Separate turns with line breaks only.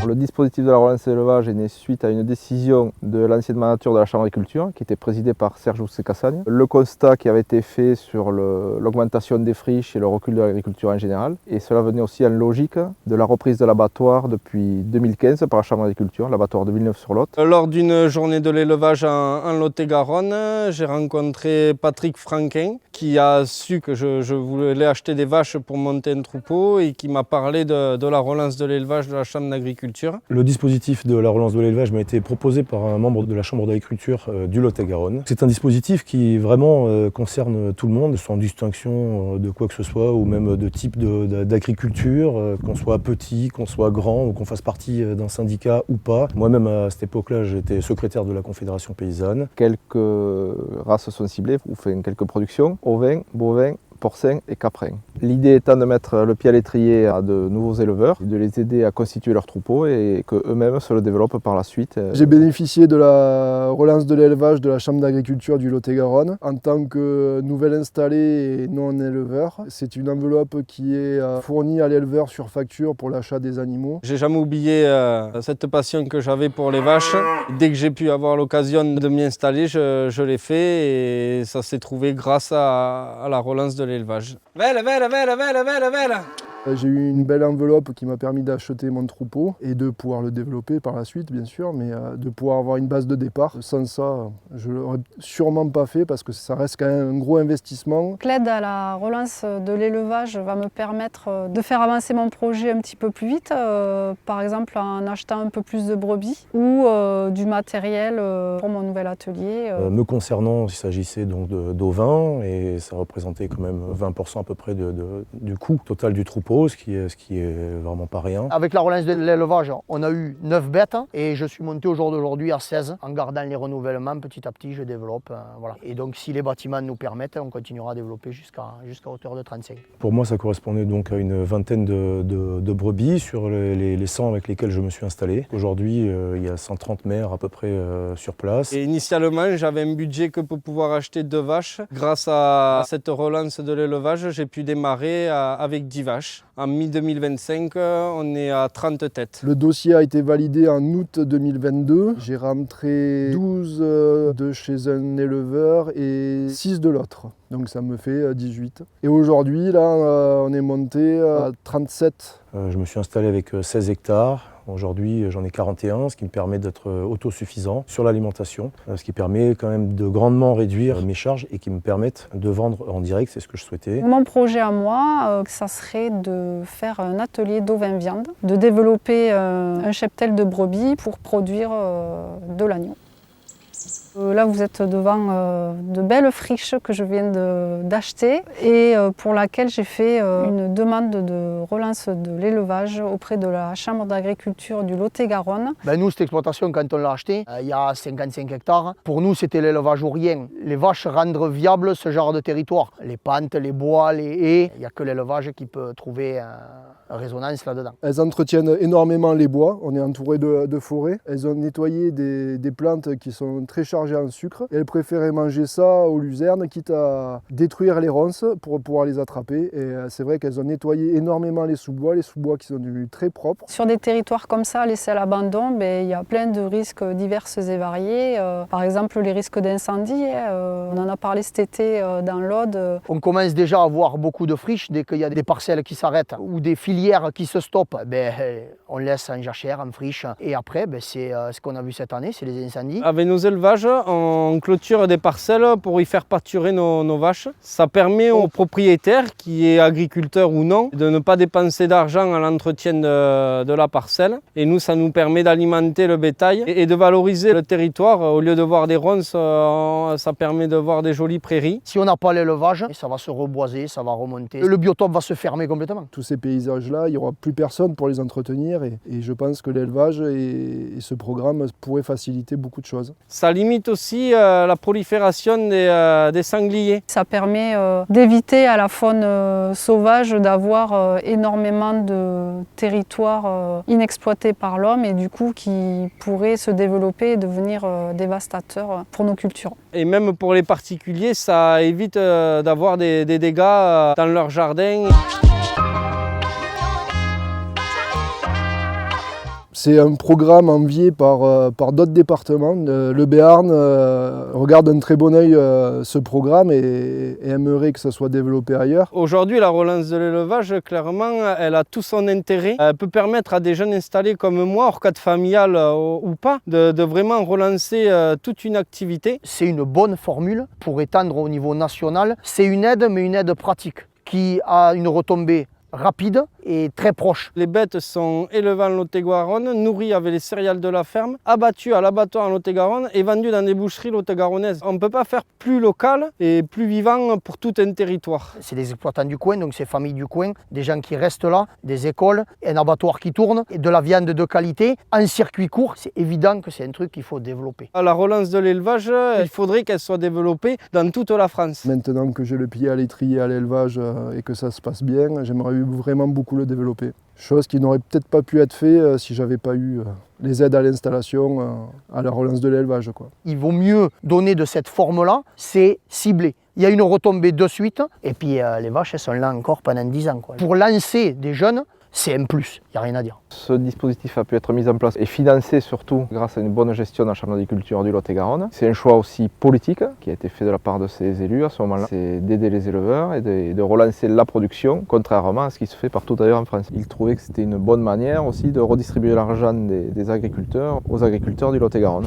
Le dispositif de la relance de l'élevage est né suite à une décision de l'ancienne mandature de la Chambre d'agriculture qui était présidée par Serge Ousset-Cassagne. Le constat qui avait été fait sur l'augmentation des friches et le recul de l'agriculture en général. Et cela venait aussi en logique de la reprise de l'abattoir depuis 2015 par la Chambre d'agriculture, l'abattoir de Villeneuve-sur-Lot.
Lors d'une journée de l'élevage en Lot-et-Garonne, j'ai rencontré Patrick Franquin qui a su que je voulais acheter des vaches pour monter un troupeau et qui m'a parlé de la relance de l'élevage de la Chambre d'agriculture.
Le dispositif de la relance de l'élevage m'a été proposé par un membre de la Chambre d'agriculture du Lot-et-Garonne. C'est un dispositif qui vraiment concerne tout le monde, sans distinction de quoi que ce soit ou même de type d'agriculture, qu'on soit petit, qu'on soit grand ou qu'on fasse partie d'un syndicat ou pas. Moi-même à cette époque-là, j'étais secrétaire de la Confédération paysanne.
Quelques races sont ciblées, ou fait quelques productions, ovins, bovins, porcins et caprins. L'idée étant de mettre le pied à l'étrier à de nouveaux éleveurs, de les aider à constituer leur troupeau et qu'eux-mêmes se le développent par la suite.
J'ai bénéficié de la relance de l'élevage de la Chambre d'agriculture du Lot-et-Garonne en tant que nouvel installé et non éleveur. C'est une enveloppe qui est fournie à l'éleveur sur facture pour l'achat des animaux.
J'ai jamais oublié cette passion que j'avais pour les vaches. Dès que j'ai pu avoir l'occasion de m'y installer, je l'ai fait et ça s'est trouvé grâce à la relance de l'élevage.
J'ai eu une belle enveloppe qui m'a permis d'acheter mon troupeau et de pouvoir le développer par la suite, bien sûr, mais de pouvoir avoir une base de départ. Sans ça, je ne l'aurais sûrement pas fait parce que ça reste quand même un gros investissement.
L'aide à la relance de l'élevage va me permettre de faire avancer mon projet un petit peu plus vite, par exemple en achetant un peu plus de brebis ou du matériel pour mon nouvel atelier.
Me concernant, il s'agissait donc d'ovins et ça représentait quand même 20% à peu près du coût total du troupeau. Ce qui est vraiment pas rien.
Avec la relance de l'élevage, on a eu 9 bêtes et je suis monté au jour d'aujourd'hui à 16. En gardant les renouvellements, petit à petit, je développe. Voilà. Et donc, si les bâtiments nous permettent, on continuera à développer jusqu'à hauteur de 35.
Pour moi, ça correspondait donc à une vingtaine de brebis sur les 100 avec lesquels je me suis installé. Aujourd'hui, il y a 130 mères à peu près sur place.
Et initialement, j'avais un budget que pour pouvoir acheter 2 vaches. Grâce à cette relance de l'élevage, j'ai pu démarrer avec 10 vaches. En mi-2025, on est à 30 têtes.
Le dossier a été validé en août 2022. J'ai rentré 12 de chez un éleveur et 6 de l'autre. Donc ça me fait 18. Et aujourd'hui, là, on est monté à 37.
Je me suis installé avec 16 hectares. Aujourd'hui, j'en ai 41, ce qui me permet d'être autosuffisant sur l'alimentation, ce qui permet quand même de grandement réduire mes charges et qui me permettent de vendre en direct, c'est ce que je souhaitais.
Mon projet à moi, ça serait de faire un atelier d'ovin-viande, de développer un cheptel de brebis pour produire de l'agneau. Là, vous êtes devant de belles friches que je viens d'acheter et pour laquelle j'ai fait une demande de relance de l'élevage auprès de la Chambre d'agriculture du Lot-et-Garonne.
Nous, cette exploitation, quand on l'a achetée, il y a 55 hectares. Pour nous, c'était l'élevage ou rien. Les vaches rendent viable ce genre de territoire. Les pentes, les bois, les haies, il n'y a que l'élevage qui peut trouver résonance là-dedans.
Elles entretiennent énormément les bois, on est entouré de forêts. Elles ont nettoyé des plantes qui sont très chargées en sucre. Et elles préféraient manger ça aux luzernes, quitte à détruire les ronces pour pouvoir les attraper. Et c'est vrai qu'elles ont nettoyé énormément les sous-bois qui sont devenus très propres.
Sur des territoires comme ça, laissés à l'abandon, il y a plein de risques divers et variés. Par exemple, les risques d'incendie, on en a parlé cet été dans l'Aude.
On commence déjà à voir beaucoup de friches dès qu'il y a des parcelles qui s'arrêtent ou des filières qui se stoppent. On laisse en jachère, en friche. Et après, c'est ce qu'on a vu cette année, c'est les incendies.
Avec nos élevages, on clôture des parcelles pour y faire pâturer nos vaches. Ça permet au propriétaire, qui est agriculteur ou non, de ne pas dépenser d'argent à l'entretien de la parcelle. Et nous, ça nous permet d'alimenter le bétail et de valoriser le territoire. Au lieu de voir des ronces, ça permet de voir des jolies prairies.
Si on n'a pas l'élevage, ça va se reboiser, ça va remonter. Le biotope va se fermer complètement.
Tous ces paysages-là, il n'y aura plus personne pour les entretenir et je pense que l'élevage et ce programme pourraient faciliter beaucoup de choses.
Ça limite aussi la prolifération des sangliers.
Ça permet d'éviter à la faune sauvage d'avoir énormément de territoires inexploités par l'homme et du coup qui pourraient se développer et devenir dévastateurs pour nos cultures.
Et même pour les particuliers, ça évite d'avoir des dégâts dans leur jardin.
C'est un programme envié par d'autres départements. Le Béarn regarde d'un très bon œil ce programme et aimerait que ça soit développé ailleurs.
Aujourd'hui, la relance de l'élevage, clairement, elle a tout son intérêt. Elle peut permettre à des jeunes installés comme moi, hors cadre familial ou pas, de vraiment relancer toute une activité.
C'est une bonne formule pour étendre au niveau national. C'est une aide, mais une aide pratique qui a une retombée rapide et très proche.
Les bêtes sont élevées en Lot-et-Garonne, nourries avec les céréales de la ferme, abattues à l'abattoir en Lot-et-Garonne et vendues dans des boucheries lot-et-garonnaises. On ne peut pas faire plus local et plus vivant pour tout un territoire.
C'est des exploitants du coin, donc c'est familles du coin, des gens qui restent là, des écoles, un abattoir qui tourne, et de la viande de qualité, en circuit court. C'est évident que c'est un truc qu'il faut développer.
À la relance de l'élevage, il faudrait qu'elle soit développée dans toute la France.
Maintenant que j'ai le pied à l'étrier à l'élevage et que ça se passe bien, j'aimerais vraiment beaucoup le développer. Chose qui n'aurait peut-être pas pu être fait si j'avais pas eu les aides à l'installation, à la relance de l'élevage.
Il vaut mieux donner de cette forme-là, c'est ciblé. Il y a une retombée de suite, et puis les vaches elles sont là encore pendant 10 ans. Pour lancer des jeunes, c'est un plus, il n'y a rien à dire.
Ce dispositif a pu être mis en place et financé surtout grâce à une bonne gestion de la Chambre d'agriculture du Lot-et-Garonne. C'est un choix aussi politique qui a été fait de la part de ces élus à ce moment-là. C'est d'aider les éleveurs et de relancer la production, contrairement à ce qui se fait partout ailleurs en France. Ils trouvaient que c'était une bonne manière aussi de redistribuer l'argent des agriculteurs aux agriculteurs du Lot-et-Garonne.